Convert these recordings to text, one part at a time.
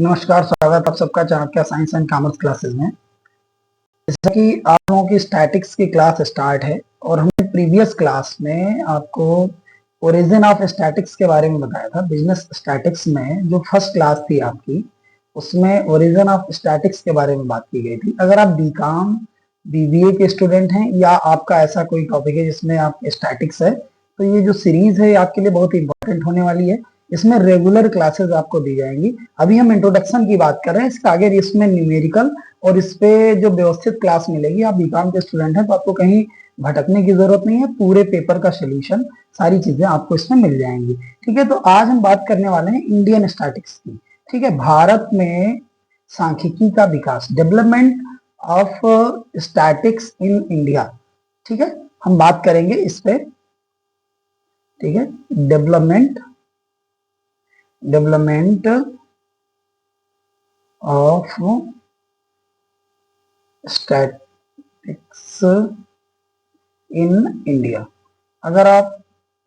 नमस्कार, स्वागत आप सबका Chanakya science and commerce classes में। जैसा कि आप लोगों की स्टैटिक्स की क्लास स्टार्ट है और हमने प्रीवियस क्लास में आपको ओरिजिन ऑफ स्टैटिक्स के बारे में बताया था। बिजनेस स्टैटिक्स में जो फर्स्ट क्लास थी आपकी, उसमें ओरिजिन ऑफ स्टैटिक्स के बारे में बात की गई थी। अगर आप बीकॉम बीबीए के स्टूडेंट हैं या आपका ऐसा कोई टॉपिक है जिसमें आप स्टैटिक्स है, तो ये जो सीरीज है आपके लिए बहुत ही इंपॉर्टेंट होने वाली है। इसमें रेगुलर क्लासेस आपको दी जाएंगी। अभी हम इंट्रोडक्शन की बात कर रहे हैं, इसके आगे इसमें न्यूमेरिकल और इस पे जो व्यवस्थित क्लास मिलेगी। आप बीकॉम के स्टूडेंट हैं तो आपको कहीं भटकने की जरूरत नहीं है। पूरे पेपर का सोल्यूशन, सारी चीजें आपको इसमें मिल जाएंगी। ठीक है, तो आज हम बात करने वाले हैं इंडियन स्टैटिक्स की। ठीक है, भारत में सांख्यिकी का विकास, development of statics in India. ठीक है, हम बात करेंगे इस पे। ठीक है, development of statics in India. अगर आप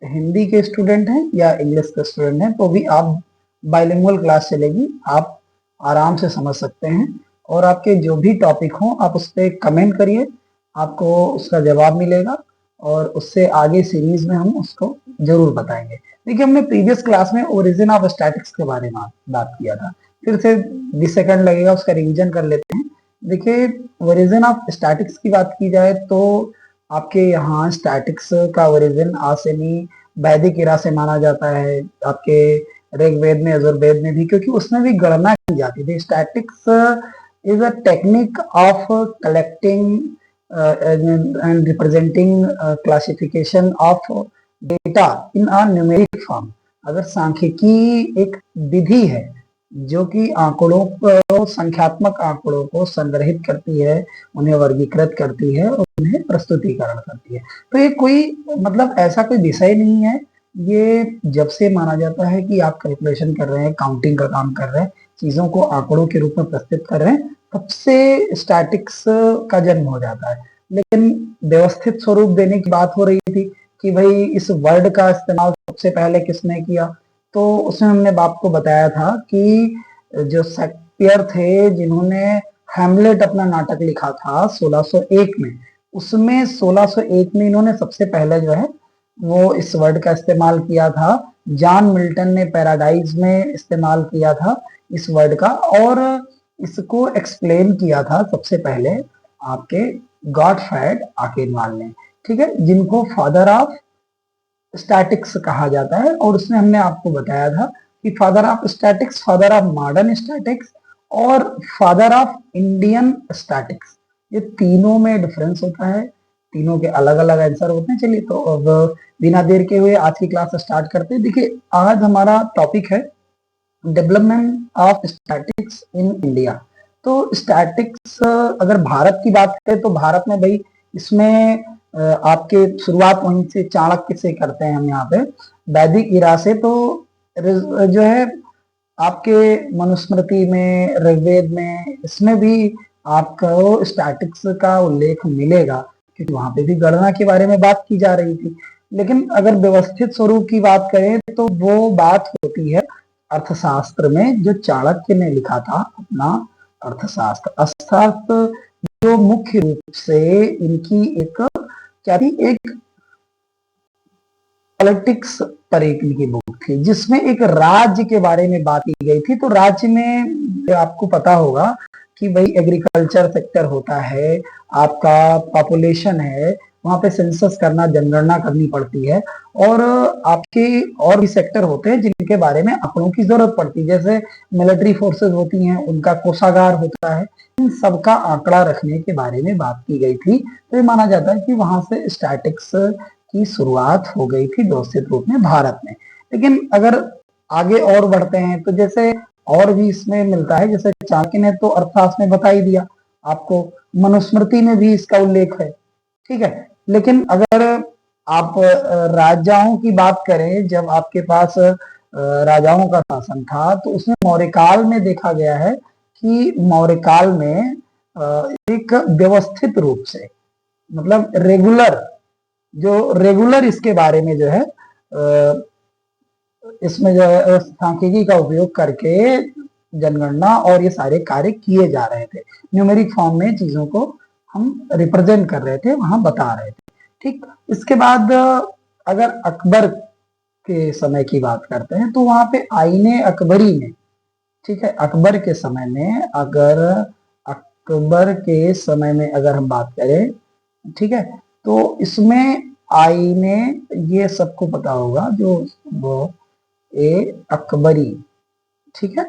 हिंदी के स्टूडेंट हैं या इंग्लिश के स्टूडेंट हैं तो भी आप बाइलिंगुअल क्लास चलेगी, आप आराम से समझ सकते हैं। और आपके जो भी टॉपिक हो आप उस पर कमेंट करिए, आपको उसका जवाब मिलेगा और उससे आगे सीरीज में हम उसको जरूर बताएंगे। देखिए, हमने प्रीवियस क्लास में ओरिजिन ऑफ स्टैटिक्स के बारे में बात किया था। फिर से 20 सेकंड लगेगा, उसका रिवीजन कर लेते हैं। देखिए, ओरिजिन ऑफ स्टैटिक्स की बात की जाए तो आपके यहाँ स्टैटिक्स का ओरिजिन आसेनी वैदिक इरा से माना जाता है। आपके ऋग्वेद में, यजुर्वेद में भी, क्योंकि उसमें भी गणना की जाती थी। Statics is a technique of collecting and representing classification of data in a numeric form. अगर सांख्यिकी एक विधि है जो कि आंकड़ों को, संख्यात्मक आंकड़ों को संग्रहित करती है, उन्हें वर्गीकृत करती है और उन्हें प्रस्तुतिकरण करती है। तो ये कोई मतलब ऐसा कोई विषय नहीं है। ये जब से माना जाता है कि आप कैलकुलेशन कर रहे हैं, काउंटिंग का काम कर रहे हैं, चीजों को आंकड़ों के रूप में प्रस्तुत कर रहे हैं, तब से स्टैटिक्स का जन्म हो जाता है। लेकिन व्यवस्थित स्वरूप देने की बात हो रही थी कि भाई इस वर्ड का इस्तेमाल सबसे पहले किसने किया, तो उसमें हमने आपको बताया था कि जो शेक्सपियर थे, जिन्होंने हैमलेट अपना नाटक लिखा था 1601 में, उसमें 1601 में इन्होंने सबसे पहले जो है वो इस वर्ड का इस्तेमाल किया था। जॉन मिल्टन ने पैराडाइज में इस्तेमाल किया था इस वर्ड का, और इसको एक्सप्लेन किया था सबसे पहले आपके गॉटफ्राइड आकेनवाल ने। ठीक है, जिनको फादर ऑफ स्टैटिक्स कहा जाता है। और उसमें हमने आपको बताया था कि father of statics, father of modern statics और फादर ऑफ इंडियन स्टैटिक्स, ये तीनों में डिफरेंस होता है, तीनों के अलग अलग आंसर होते हैं। चलिए, तो अब बिना देर के हुए आज की क्लास स्टार्ट करते हैं। देखिए, आज हमारा टॉपिक है development of statics in India. तो स्टैटिक्स, अगर भारत की बात करें तो भारत में भाई इसमें आपके शुरुआत वहीं से चाणक्य से करते हैं हम यहाँ पे, वैदिक इरा से। तो जो है आपके मनुस्मृति में, ऋग्वेद में, इसमें भी आपको स्टैटिक्स का उल्लेख मिलेगा, क्योंकि वहां पे भी गणना के बारे में बात की जा रही थी। लेकिन अगर व्यवस्थित स्वरूप की बात करें तो वो बात होती है अर्थशास्त्र में, जो चाणक्य ने लिखा था अपना अर्थशास्त्र। अर्थशास्त्र जो मुख्य रूप से इनकी एक क्या थी, एक पॉलिटिक्स पर एक इनकी बुक थी, जिसमें एक राज्य के बारे में बात की गई थी। तो राज्य में आपको पता होगा कि भाई एग्रीकल्चर सेक्टर होता है, आपका पॉपुलेशन है, वहां पे सेंसस करना, जनगणना करनी पड़ती है, और आपके और भी सेक्टर होते हैं जिनके बारे में आंकड़ों की जरूरत पड़ती है। जैसे मिलिट्री फोर्सेस होती हैं, उनका कोषागार होता है। इन सबका आंकड़ा रखने के बारे में बात की गई थी। तो ये माना जाता है कि वहां से स्टैटिक्स की शुरुआत हो गई थी व्यवस्थित रूप में भारत में। लेकिन अगर आगे और बढ़ते हैं तो जैसे और भी इसमें मिलता है, जैसे चाणक्य ने तो अर्थशास्त्र में बता ही दिया आपको, मनुस्मृति में भी इसका उल्लेख है। ठीक है, लेकिन अगर आप राजाओं की बात करें, जब आपके पास राजाओं का शासन था, तो उसमें मौर्य काल में देखा गया है कि मौर्य काल में एक व्यवस्थित रूप से, मतलब रेगुलर इसके बारे में जो है इसमें जो है सांख्यिकी का उपयोग करके जनगणना और ये सारे कार्य किए जा रहे थे। न्यूमेरिक फॉर्म में चीजों को हम रिप्रेजेंट कर रहे थे, वहां बता रहे थे। ठीक, इसके बाद अगर अकबर के समय की बात करते हैं तो वहां पे आईने अकबरी में, ठीक है, अकबर के समय में, अगर अकबर के समय में अगर हम बात करें, ठीक है, तो इसमें आईने, ये सबको पता होगा जो वो ए अकबरी, ठीक है,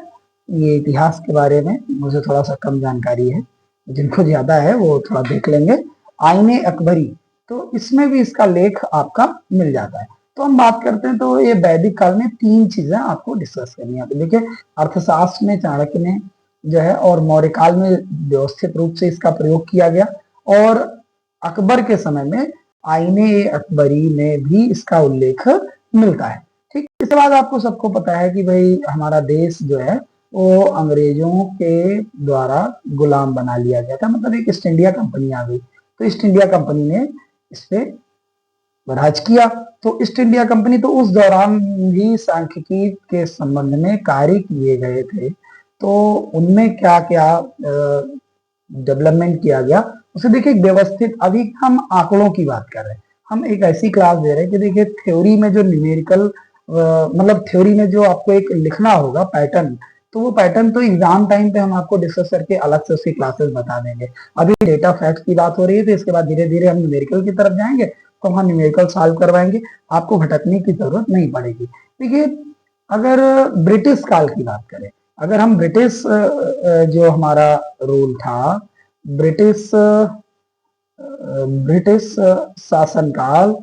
ये इतिहास के बारे में मुझे थोड़ा सा कम जानकारी है, जिनको ज्यादा है वो थोड़ा देख लेंगे। आईने अकबरी, तो इसमें भी इसका लेख आपका मिल जाता है। तो हम बात करते हैं तो ये वैदिक काल में 3 चीजें आपको डिस्कस करनी है। देखिए, अर्थशास्त्र में चाणक्य ने जो है, और मौर्य काल में व्यवस्थित रूप से इसका प्रयोग किया गया, और अकबर के समय में आईने अकबरी में भी इसका उल्लेख मिलता है। ठीक, इसके बाद आपको सबको पता है कि भाई हमारा देश जो है वो अंग्रेजों के द्वारा गुलाम बना लिया गया था, मतलब एक ईस्ट इंडिया कंपनी आ गई। तो ईस्ट इंडिया कंपनी ने इस पे राज किया। तो ईस्ट इंडिया कंपनी, तो उस दौरान भी सांख्यिकी के संबंध में कार्य किए गए थे, तो उनमें क्या क्या डेवलपमेंट किया गया उसे देखिए व्यवस्थित। अभी हम आंकड़ों की बात कर रहे हैं, हम एक ऐसी क्लास दे रहे हैं कि देखिए थ्योरी में जो न्यूमेरिकल मतलब थ्योरी में जो आपको एक लिखना होगा पैटर्न, तो वो पैटर्न तो एग्जाम टाइम पे हम आपको डिस्कस करके अलग से उसकी क्लासेस बता देंगे। अभी डेटा फैक्ट की बात हो रही है, तो इसके बाद धीरे धीरे हम न्यूमेरिकल की तरफ जाएंगे, तो हम न्यूमेरिकल सॉल्व करवाएंगे, आपको भटकने की जरूरत नहीं पड़ेगी। देखिए, अगर ब्रिटिश काल की बात करें, अगर हम ब्रिटिश जो हमारा रूल था, ब्रिटिश ब्रिटिश शासनकाल,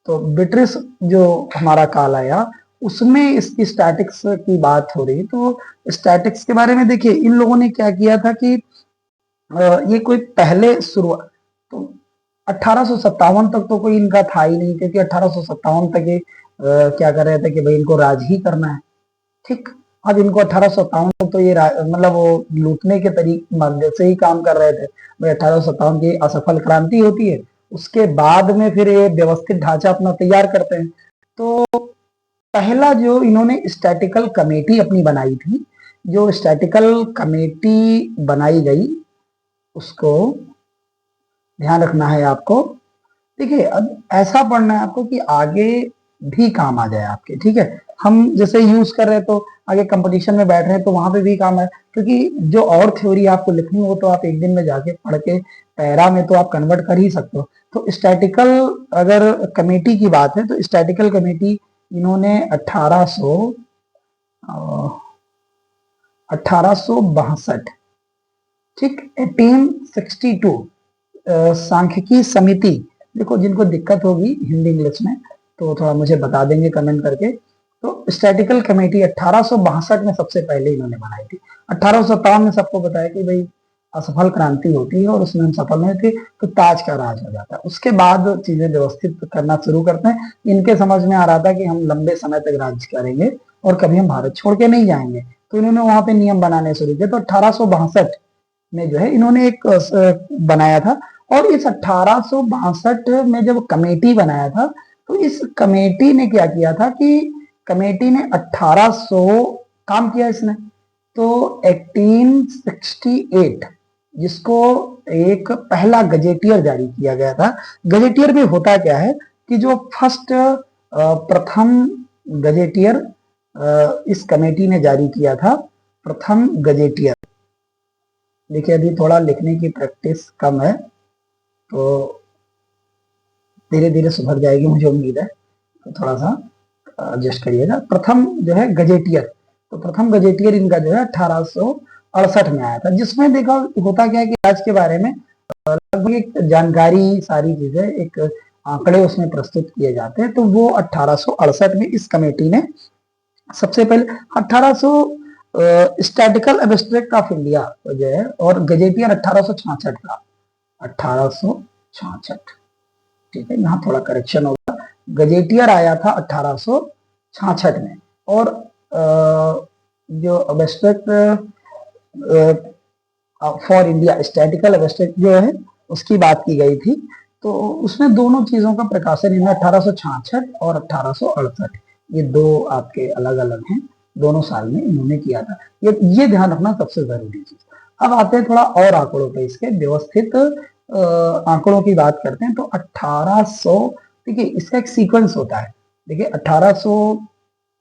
तो ब्रिटिश जो हमारा काल आया उसमें इसकी स्टैटिक्स की बात हो रही। तो स्टैटिक्स के बारे में देखिए, इन लोगों ने क्या किया था कि ये कोई पहले शुरुआत, तो 1857 तक तो कोई इनका था ही नहीं, क्योंकि 1857 तक ये क्या कर रहे थे कि भाई इनको राज ही करना है। ठीक, अब इनको 1857 तक तो ये मतलब वो लूटने के तरीके माध्यम से ही काम कर रहे थे। भाई 1857 की असफल क्रांति होती है, उसके बाद में फिर ये व्यवस्थित ढांचा अपना तैयार करते हैं। तो पहला जो इन्होंने स्टैटिकल कमेटी अपनी बनाई थी, जो स्टैटिकल कमेटी बनाई गई उसको ध्यान रखना है आपको। देखिए, अब ऐसा पढ़ना है आपको कि आगे भी काम आ जाए आपके। ठीक है, हम जैसे यूज कर रहे हैं तो आगे कंपटीशन में बैठ रहे हैं तो वहां पे भी काम है, क्योंकि जो और थ्योरी आपको लिखनी हो तो आप एक दिन में जाके पढ़ के पैरा में तो आप कन्वर्ट कर ही सकते हो। तो स्टैटिकल अगर कमेटी की बात है, तो स्टैटिकल कमेटी इन्होंने 1862, ठीक, 1862 सांख्यिकी समिति। देखो, जिनको दिक्कत होगी हिंदी इंग्लिश में तो थोड़ा मुझे बता देंगे कमेंट करके। तो स्टैटिकल कमेटी 1862 में सबसे पहले इन्होंने बनाई थी। 1857 में सबको बताया कि भाई असफल क्रांति होती है और उसमें हम सफल नहीं थे, तो ताज का राज हो जाता है। उसके बाद चीजें व्यवस्थित करना शुरू करते हैं। इनके समझ में आ रहा था कि हम लंबे समय तक राज्य करेंगे और कभी हम भारत छोड़ के नहीं जाएंगे, तो इन्होंने वहां पे नियम बनाने शुरू किए। तो 1862 में जो है इन्होंने एक बनाया था, और इस 1862 में जब कमेटी बनाया था, तो इस कमेटी ने क्या किया था कि कमेटी ने 1800 काम किया इसने। तो 1868 जिसको एक पहला गजेटियर जारी किया गया था। गजेटियर में होता क्या है कि जो फर्स्ट प्रथम गजेटियर इस कमेटी ने जारी किया था, प्रथम गजेटियर। देखिए, अभी थोड़ा लिखने की प्रैक्टिस कम है, तो धीरे धीरे सुधर जाएगी मुझे उम्मीद है, तो थोड़ा सा एडजस्ट करिएगा। प्रथम जो है गजेटियर, तो प्रथम गजेटियर इनका जो है 1868 में आया था, जिसमें देखा होता क्या है कि आज के बारे में लगभग एक जानकारी, सारी चीजें, एक आंकड़े उसमें प्रस्तुत किए जाते हैं। तो वो 1868 में इस कमेटी ने सबसे पहले 1800 स्टैटिकल एब्स्ट्रैक्ट ऑफ इंडिया जो है, और गजेटियर 1866 का, 1866, ठीक है, यहाँ थोड़ा करेक्शन होगा। गजेटियर आया था 1866 में, और जो abstract for India, statistical abstract जो है उसकी बात की गई थी। तो उसमें दोनों चीजों का प्रकाशन इनमें 1866 और 1868, ये दो आपके अलग अलग हैं, दोनों साल में इन्होंने किया था। ये ध्यान रखना सबसे जरूरी चीज। अब आते हैं थोड़ा और आंकड़ों पे, इसके व्यवस्थित आंकड़ों की बात करते हैं। तो 1800, देखिए इसका एक सीक्वेंस होता है। देखिए 1800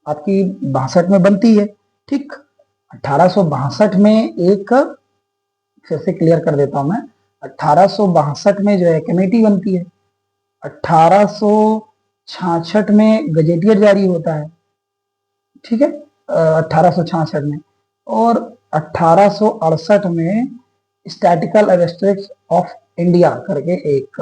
आपकी 62 में बनती है, ठीक। 1862 में एक, फिर से क्लियर कर देता हूं मैं, 1862 में जो है कमेटी बनती है, 1866 में गजेटियर जारी होता है, ठीक है, 1866 में। और 1868 में स्टैटिकल एब्स्ट्रैक्ट ऑफ इंडिया करके एक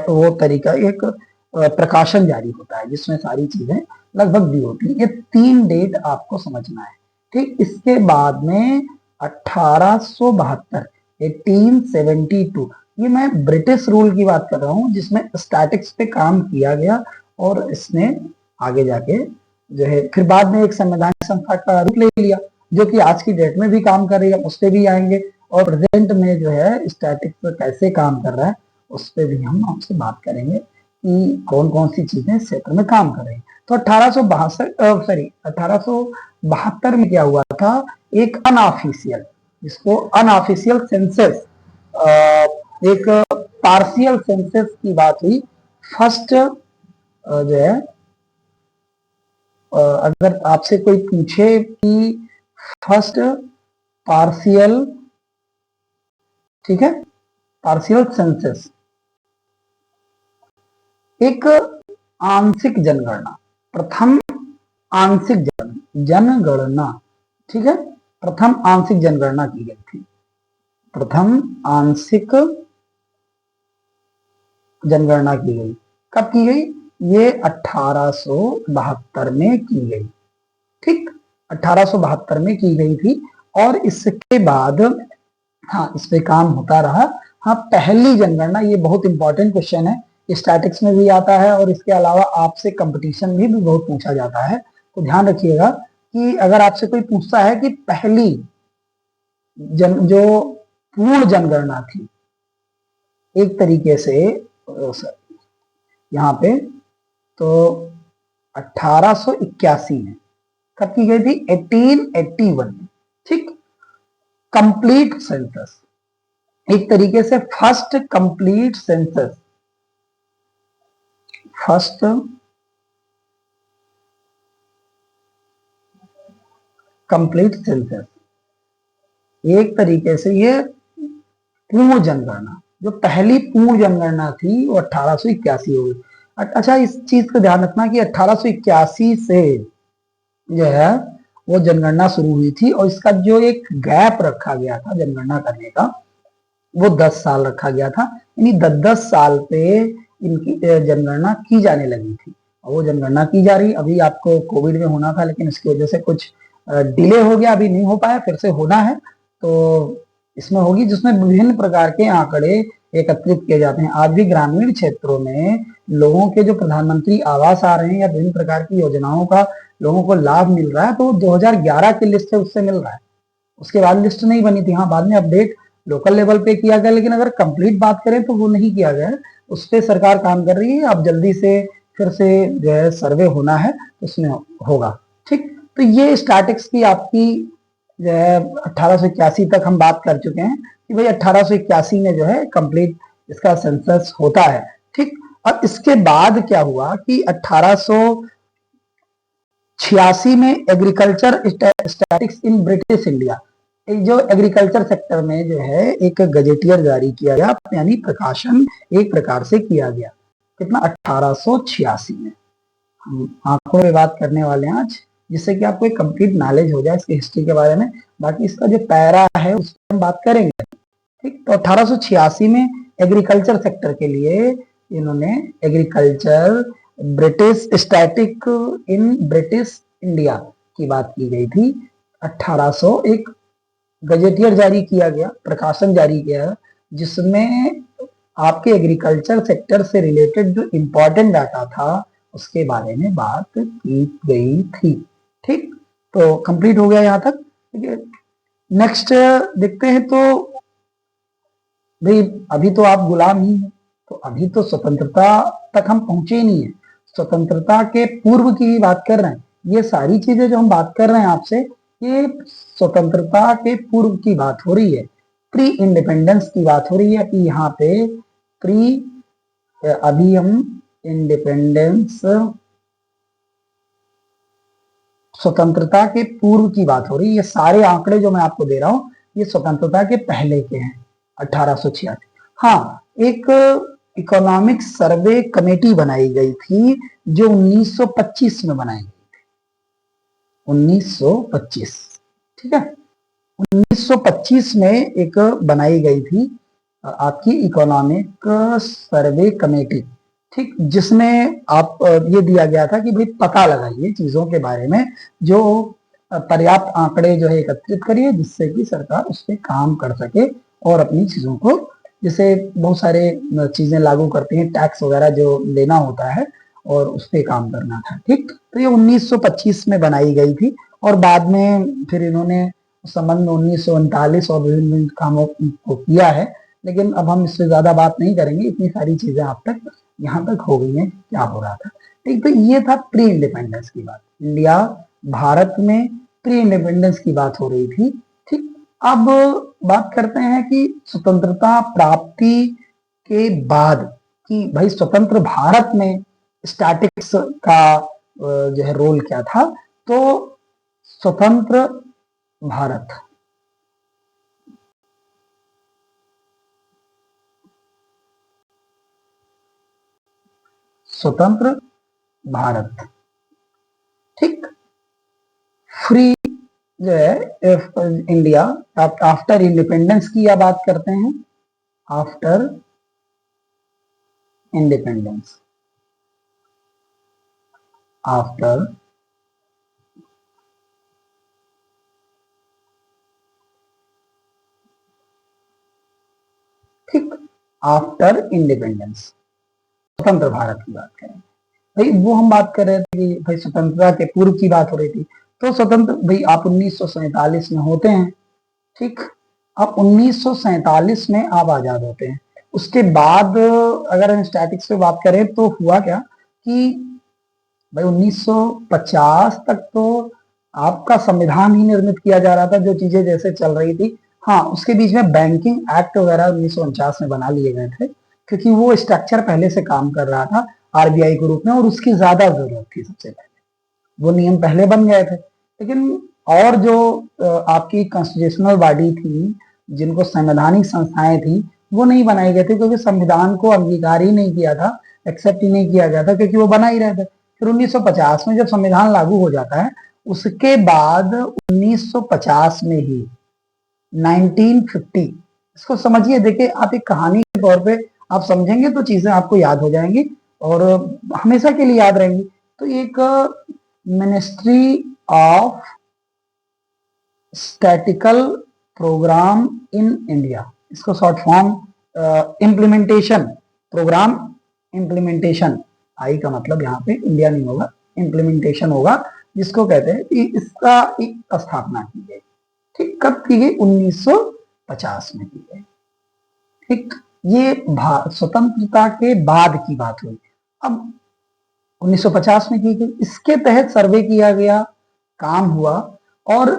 वो तरीका, एक प्रकाशन जारी होता है जिसमें सारी चीजें लगभग दी होती है। ये 3 डेट आपको समझना है, ठीक। इसके बाद में 1872, 1872, ये मैं ब्रिटिश रूल की बात कर रहा हूँ जिसमें स्टैटिक्स पे काम किया गया, और इसने आगे जाके जो है फिर बाद में एक संवैधानिक संस्था का रूप ले लिया, जो कि आज की डेट में भी काम कर रही है, उस पर भी आएंगे। और प्रेजेंट में जो है स्टैटिक्स कैसे काम कर रहा है उस पर भी हम आपसे बात करेंगे कि कौन कौन सी चीजें क्षेत्र में काम कर रही है। तो 1872 में क्या हुआ था, एक अनऑफिशियल, जिसको अनऑफिशियल सेंसस, एक पार्शियल सेंसस की बात हुई। फर्स्ट जो है, अगर आपसे कोई पूछे कि फर्स्ट पार्शियल, ठीक है, पार्शियल सेंसस, एक आंशिक जनगणना, प्रथम आंशिक जनगणना, ठीक है, प्रथम आंशिक जनगणना की गई थी। प्रथम आंशिक जनगणना की गई, कब की गई, ये 1872 में की गई, ठीक, 1872 में की गई थी। और इसके बाद हाँ इस पे काम होता रहा। हाँ, पहली जनगणना, ये बहुत इंपॉर्टेंट क्वेश्चन है, स्टैटिक्स में भी आता है और इसके अलावा आपसे कंपटीशन में भी बहुत पूछा जाता है। तो ध्यान रखिएगा कि अगर आपसे कोई पूछता है कि पहली जो पूर्ण जनगणना थी, एक तरीके से यहाँ पे, तो 1881 में, कब की गई थी, 1881 में, ठीक। कंप्लीट सेंसस, एक तरीके से first complete census, first complete census, एक तरीके से ये पूर्ण जनगणना, जो पहली पूर्ण जनगणना थी वो 1881 हो गई। अच्छा, इस चीज को ध्यान रखना कि 1881 से जो है वो जनगणना शुरू हुई थी, और इसका जो एक गैप रखा गया था जनगणना करने का, वो 10 साल रखा गया था। यानी 10-10 साल पे इनकी जनगणना की जाने लगी थी, और वो जनगणना की जा रही। अभी आपको कोविड में होना था, लेकिन इसकी वजह से कुछ डिले हो गया, अभी नहीं हो पाया, फिर से होना है तो इसमें होगी, जिसमें विभिन्न प्रकार के आंकड़े एकत्रित किए जाते हैं। आज भी ग्रामीण क्षेत्रों में लोगों के जो प्रधानमंत्री आवास आ रहे हैं या विभिन्न प्रकार की योजनाओं का लोगों को लाभ मिल रहा है, तो 2011 की लिस्ट है उससे मिल रहा है, उसके बाद लिस्ट नहीं बनी थी। हाँ, बाद में अपडेट लोकल लेवल पे किया गया, लेकिन अगर कंप्लीट बात करें तो वो नहीं किया गया है, उस पर सरकार काम कर रही है। अब जल्दी से फिर से जो है सर्वे होना है, उसमें होगा, ठीक। तो ये स्टैटिक्स की आपकी जो है 1881 तक हम बात कर चुके हैं कि भाई 1881 में जो है कंप्लीट इसका सेंसस होता है, ठीक। अब इसके बाद क्या हुआ कि 1886 में agriculture statics in British India, जो एग्रीकल्चर सेक्टर में जो है एक गजेटियर जारी किया गया, यानी प्रकाशन एक प्रकार से किया गया। कितना, 1886 में। हम आंकड़ों में बात करने वाले हैं आज, जिससे कि आपको एक कंप्लीट नॉलेज हो जाए इसकी हिस्ट्री के बारे में। बाकी इसका जो पैरा है उस पर हम बात करेंगे, ठीक। तो 1886 में एग्रीकल्चर सेक्टर के लिए इन्होंने agriculture British static in British India की बात की गई थी। 1800 एक गजेटियर जारी किया गया, प्रकाशन जारी किया, जिसमें आपके एग्रीकल्चर सेक्टर से रिलेटेड जो इंपॉर्टेंट डाटा था उसके बारे में बात की गई थी, ठीक। तो कंप्लीट हो गया यहां तक, ठीक है। नेक्स्ट देखते हैं। तो भाई अभी तो आप गुलाम ही हैं, तो अभी तो स्वतंत्रता तक हम पहुंचे ही नहीं है, स्वतंत्रता के पूर्व की बात कर रहे हैं। ये सारी चीजें जो हम बात कर रहे हैं आपसे, ये स्वतंत्रता के पूर्व की बात हो रही है, प्री इंडिपेंडेंस की बात हो रही है कि यहाँ पे प्री, अभी हम इंडिपेंडेंस, स्वतंत्रता के पूर्व की बात हो रही है। ये सारे आंकड़े जो मैं आपको दे रहा हूं ये स्वतंत्रता के पहले के हैं, 1886। हाँ, एक इकोनॉमिक सर्वे कमेटी बनाई गई थी जो 1925 में बनाई गई, 1925, ठीक है, 1925 में एक बनाई गई थी आपकी इकोनॉमिक सर्वे कमेटी, ठीक, जिसमें आप ये दिया गया था कि भाई पता लगाइए चीजों के बारे में, जो पर्याप्त आंकड़े जो है एकत्रित करिए जिससे कि सरकार उस पर काम कर सके और अपनी चीजों को, जैसे बहुत सारे चीजें लागू करती हैं, टैक्स वगैरह जो लेना होता है और उस पर काम करना था, ठीक। तो ये 1925 में बनाई गई थी और बाद में फिर इन्होंने संबंध में 1939 और विभिन्न कामों को किया है, लेकिन अब हम इससे ज्यादा बात नहीं करेंगे, इतनी सारी चीजें आप तक यहाँ तक हो गई हैं क्या हो रहा था, ठीक। तो ये था प्री इंडिपेंडेंस की बात, इंडिया भारत में प्री इंडिपेंडेंस की बात हो रही थी, ठीक। अब बात करते हैं कि स्वतंत्रता प्राप्ति के बाद कि भाई स्वतंत्र भारत में स्टैटिक्स का जो है रोल क्या था। तो स्वतंत्र भारत, स्वतंत्र भारत, ठीक, फ्री जो है इंडिया आफ्टर इंडिपेंडेंस की या बात करते हैं, आफ्टर इंडिपेंडेंस, आफ्टर ठीक, आफ्टर इंडिपेंडेंस, स्वतंत्र भारत की बात करें भाई, वो हम बात कर रहे थे कि भाई स्वतंत्रता के पूर्व की बात हो रही थी। तो स्वतंत्र भाई आप 1947 में होते हैं, ठीक, आप 1947 में आप आजाद होते हैं। उसके बाद अगर हम स्टैटिक्स पे बात करें तो हुआ क्या कि भाई 1950 तक तो आपका संविधान ही निर्मित किया जा रहा था, जो चीजें जैसे चल रही थी। हाँ, उसके बीच में बैंकिंग एक्ट वगैरह 1949 में बना लिए गए थे, क्योंकि वो स्ट्रक्चर पहले से काम कर रहा था आरबीआई के रूप में और उसकी ज्यादा जरूरत थी सबसे पहले, वो नियम पहले बन गए थे। लेकिन और जो आपकी कॉन्स्टिट्यूशनल बॉडी थी, जिनको संवैधानिक संस्थाएं थी, वो नहीं बनाई गए थे, क्योंकि संविधान को अंगीकार ही नहीं किया था, एक्सेप्ट ही नहीं किया गया था, क्योंकि वो बना ही रहे थे। फिर 1950 में जब संविधान लागू हो जाता है, उसके बाद 1950 में ही 1950, इसको समझिए, देखिए आप एक कहानी के तौर पे आप समझेंगे तो चीजें आपको याद हो जाएंगी और हमेशा के लिए याद रहेंगी। तो एक ministry of statical program in India, इसको short form implementation program, implementation, I का मतलब यहाँ पे इंडिया नहीं होगा, इम्प्लीमेंटेशन होगा, जिसको कहते हैं कि इसका एक स्थापना की गई, ठीक, कब की गई, 1950 में की गई, ठीक। ये स्वतंत्रता के बाद की बात हुई, अब 1950 में की गई, इसके तहत सर्वे किया गया, काम हुआ, और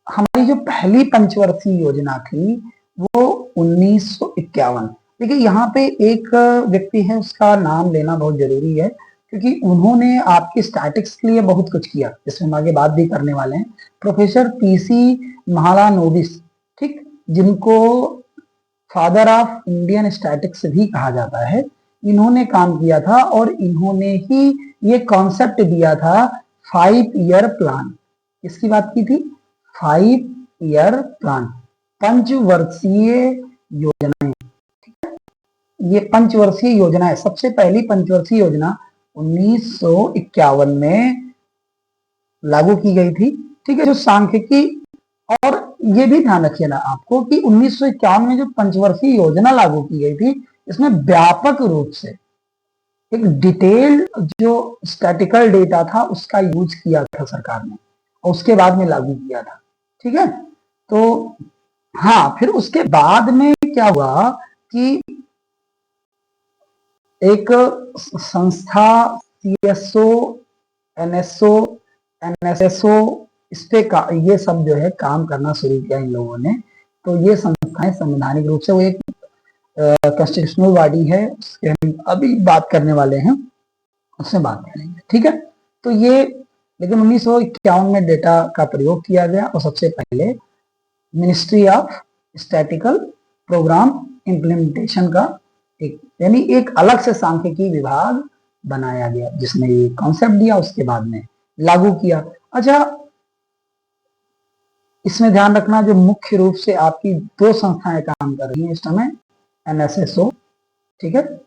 हमारी जो पहली पंचवर्षीय योजना थी वो 1951। देखिए यहाँ पे एक व्यक्ति है, उसका नाम लेना बहुत जरूरी है, क्योंकि उन्होंने आपके स्टैटिक्स के लिए बहुत कुछ किया, जिसमें हम आगे बात भी करने वाले हैं, प्रोफेसर पीसी महालानोबिस, ठीक, जिनको फादर ऑफ इंडियन स्टैटिक्स भी कहा जाता है, इन्होंने काम किया था और इन्होंने ही ये कॉन्सेप्ट दिया था 5 ईयर प्लान। इसकी बात की थी, 5 ईयर प्लान, पंचवर्षीय योजनाएं, ये पंचवर्षीय योजना है, सबसे पहली पंचवर्षीय योजना 1951 में लागू की गई थी, ठीक है, जो सांख्यिकी, और ये भी ध्यान रखिए ना आपको कि 1951 में जो पंचवर्षीय योजना लागू की गई थी, इसमें व्यापक रूप से एक डिटेल्ड जो स्टैटिकल डेटा था उसका यूज किया था सरकार ने, और उसके बाद में लागू किया था, ठीक है। तो हाँ, फिर उसके बाद में क्या हुआ कि एक संस्था, सीएसओ, एनएसओ, एनएसएसओ, इस पे ये सब जो है काम करना शुरू किया इन लोगों ने। तो ये संस्थाएं संवैधानिक रूप से वो एक कॉन्स्टिट्यूशनल बॉडी है, उसके हम अभी बात करने वाले हैं, उससे बात करेंगे, ठीक है। तो ये लेकिन 1951 में डेटा का प्रयोग किया गया और सबसे पहले ministry of statical program implementation का एक यानी एक अलग से सांख्यिकी विभाग बनाया गया, जिसने ये कॉन्सेप्ट दिया, उसके बाद में लागू किया। अच्छा, इसमें ध्यान रखना जो मुख्य रूप से आपकी दो संस्थाएं काम कर रही हैं इस समय, एनएसएसओ, ठीक है,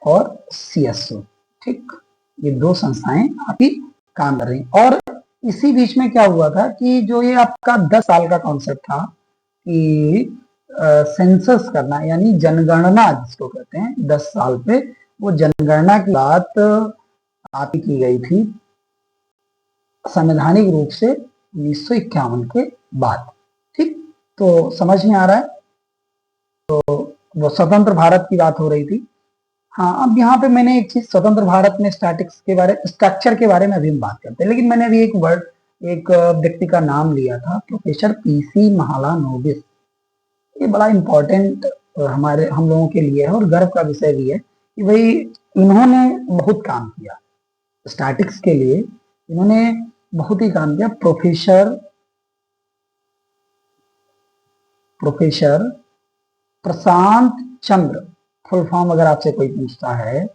और सीएसओ, ठीक, ये दो संस्थाएं आपकी काम कर रही हैं। और इसी बीच में क्या हुआ था कि जो ये आपका 10 साल का कॉन्सेप्ट था कि सेंसस करना यानी जनगणना जिसको कहते हैं, 10 साल पे वो जनगणना की बात आपकी की गई थी संवैधानिक रूप से 1951 के बाद, ठीक। तो समझ में आ रहा है, तो वो स्वतंत्र भारत की बात हो रही थी। हाँ, अब यहाँ पे मैंने एक चीज, स्वतंत्र भारत में स्टैटिक्स के बारे, स्ट्रक्चर के बारे में अभी हम बात करते हैं, लेकिन मैंने अभी एक व्यक्ति का नाम लिया था, प्रोफेसर पीसी महालानोबिस। ये बड़ा इंपॉर्टेंट हम लोगों के लिए है और गर्व का विषय भी है कि भाई इन्होंने बहुत काम किया स्टैटिक्स के लिए, इन्होंने बहुत ही काम किया। प्रोफेसर प्रशांत चंद्र, फुल फॉर्म अगर आपसे कोई पूछता है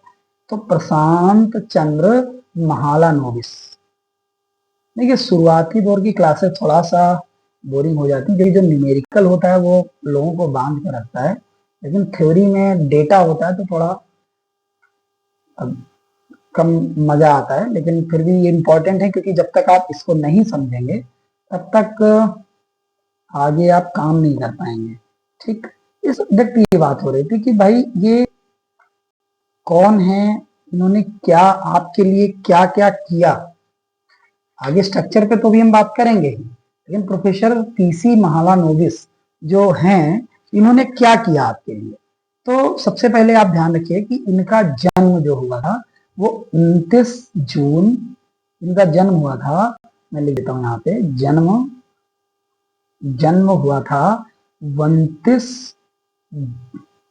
तो प्रशांत चंद्र महालानोबिस। देखिए, शुरुआती दौर की क्लासेस थोड़ा सा बोरिंग हो जाती है क्योंकि जो न्यूमेरिकल होता है वो लोगों को बांध के रखता है, लेकिन थ्योरी में डेटा होता है तो थोड़ा कम मजा आता है, लेकिन फिर भी ये इंपॉर्टेंट है क्योंकि जब तक आप इसको नहीं समझेंगे तब तक आगे आप काम नहीं कर पाएंगे, ठीक। इस व्यक्ति की बात हो रही थी कि भाई ये कौन है, इन्होंने क्या आपके लिए क्या क्या किया। आगे स्ट्रक्चर पे तो भी हम बात करेंगे ही, लेकिन प्रोफेसर पीसी महालानोबिस जो हैं, इन्होंने क्या किया आपके लिए। तो सबसे पहले आप ध्यान रखिए कि इनका जन्म जो हुआ था वो 29 जून इनका जन्म हुआ था। मैं लिख देता हूं यहाँ पे, जन्म हुआ था 29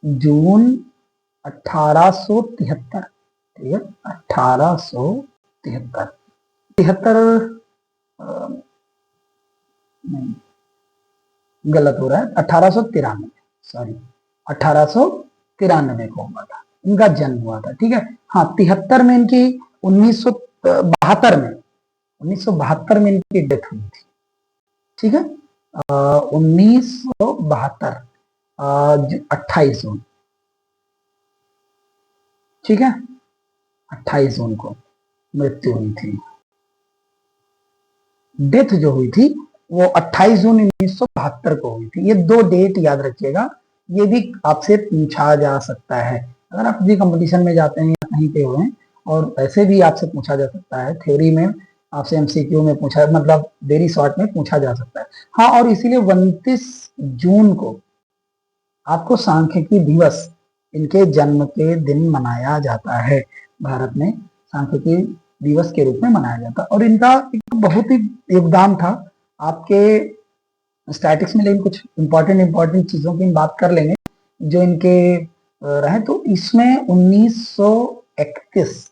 जून 1873, ठीक है, 1873, 73 नहीं, गलत हो रहा है, 1893, सॉरी, 1893 को हुआ था इनका जन्म हुआ था, ठीक है। हाँ, 73 में इनकी 1972 में इनकी डेथ हुई थी, ठीक है। 1972 28 जून, ठीक है, 28 जून को मृत्यु हुई थी। डेथ जो हुई थी वो 28 जून 1972 को हुई थी। ये दो डेट याद रखिएगा, ये भी आपसे पूछा जा सकता है अगर आप किसी कंपटीशन में जाते हैं या कहीं पे हुए, और ऐसे भी आपसे पूछा जा सकता है थ्योरी में, आपसे एमसीक्यू में पूछा, मतलब वेरी शॉर्ट में पूछा जा सकता है। हाँ, और इसीलिए 29 जून को आपको सांख्यिकी दिवस इनके जन्म के दिन मनाया जाता है। भारत में सांख्यिकी दिवस के रूप में मनाया जाता है और इनका एक बहुत ही योगदान था आपके स्टैटिक्स में। लेकिन कुछ इंपॉर्टेंट चीजों की बात कर लेंगे जो इनके रहे। तो इसमें 1931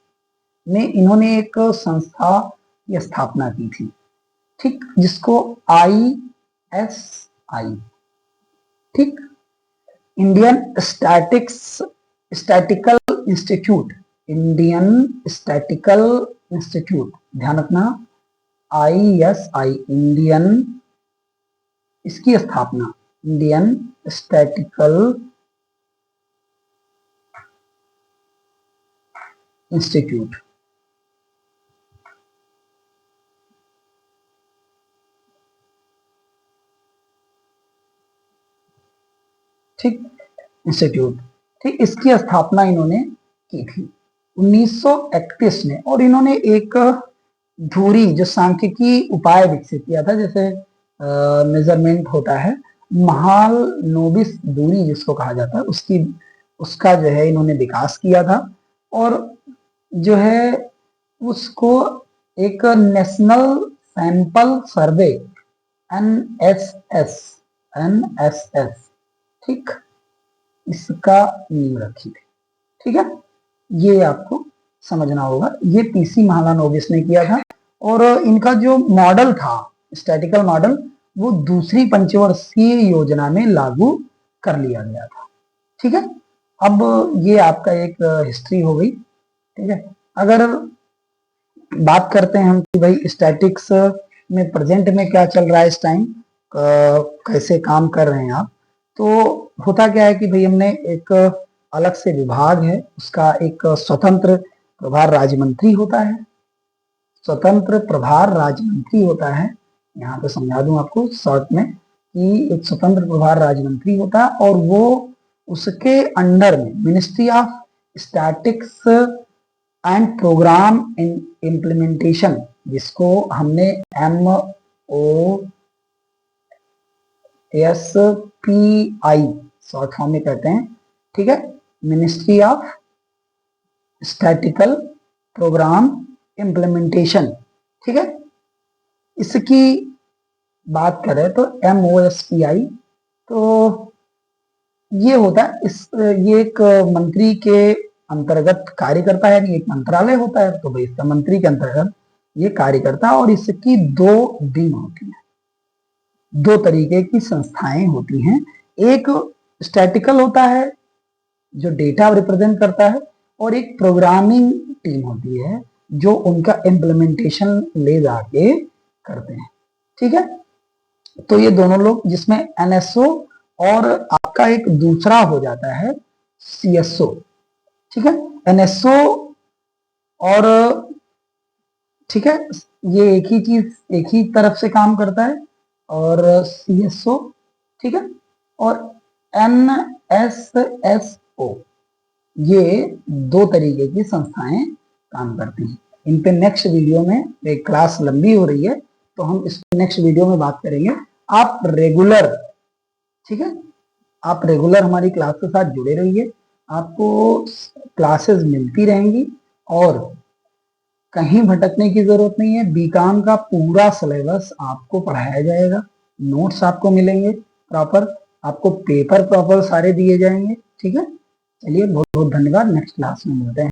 में इन्होंने एक संस्था की स्थापना की थी, ठीक, जिसको ISI, ठीक, इंडियन स्टैटिकल इंस्टीट्यूट, ध्यान रखना, ISI, इंडियन, इसकी स्थापना इंडियन स्टैटिकल इंस्टीट्यूट, ठीक, इंस्टीट्यूट, ठीक, इसकी स्थापना इन्होंने की थी 1931 में। और इन्होंने एक धुरी जो सांख्यिकी उपाय विकसित किया था, जैसे मेजरमेंट होता है, महालनोबिस दूरी जिसको कहा जाता है, उसका जो है इन्होंने विकास किया था और जो है उसको एक national sample survey, NSS, NSS, ठीक, इसका नींव रखी थी। ठीक है, ये आपको समझना होगा। ये पीसी महालानोबिस ने किया था और इनका जो मॉडल था, स्टैटिकल मॉडल, वो दूसरी पंचवर्षीय योजना में लागू कर लिया गया था। ठीक है, अब ये आपका एक हिस्ट्री हो गई। ठीक है, अगर बात करते हैं हम कि भाई स्टैटिक्स में प्रेजेंट में क्या चल रहा है इस टाइम, कैसे काम कर रहे हैं आप, तो होता क्या है कि भाई हमने एक अलग से विभाग है, उसका एक स्वतंत्र प्रभार राज्य मंत्री होता है, स्वतंत्र प्रभार राज्य मंत्री होता है। यहाँ पे समझा दूं आपको शॉर्ट में कि एक स्वतंत्र प्रभार राज्य मंत्री होता है और वो उसके अंडर में ministry of statistics and program implementation, जिसको हमने MOSPI शॉर्ट फॉर्म में कहते हैं। ठीक है, ministry of statical program implementation. ठीक है, इसकी बात करें तो MOSPI, तो ये होता है ये एक मंत्री के अंतर्गत कार्य करता है, यानी एक मंत्रालय होता है, तो भाई इसका मंत्री के अंतर्गत ये कार्य करता है। और इसकी दो विंग होती है, दो तरीके की संस्थाएं होती हैं। एक स्टैटिकल होता है जो डेटा रिप्रेजेंट करता है, और एक प्रोग्रामिंग टीम होती है जो उनका इम्प्लीमेंटेशन ले जाके करते हैं। ठीक है, तो ये दोनों लोग, जिसमें NSO और आपका एक दूसरा हो जाता है CSO। ठीक है, NSO और, ठीक है, ये एक ही चीज, एक ही तरफ से काम करता है, और CSO, ठीक है, और NSSO, ये दो तरीके की संस्थाएं काम करती हैं। इन पे नेक्स्ट वीडियो में, एक क्लास लंबी हो रही है तो हम इस नेक्स्ट वीडियो में बात करेंगे। आप रेगुलर, ठीक है, आप रेगुलर हमारी क्लास के साथ जुड़े रहिए, आपको क्लासेस मिलती रहेंगी और कहीं भटकने की जरूरत नहीं है। बीकॉम का पूरा सिलेबस आपको पढ़ाया जाएगा, नोट्स आपको मिलेंगे प्रॉपर, आपको पेपर प्रॉपर सारे दिए जाएंगे। ठीक है, चलिए बहुत बहुत धन्यवाद, नेक्स्ट क्लास में मिलते हैं।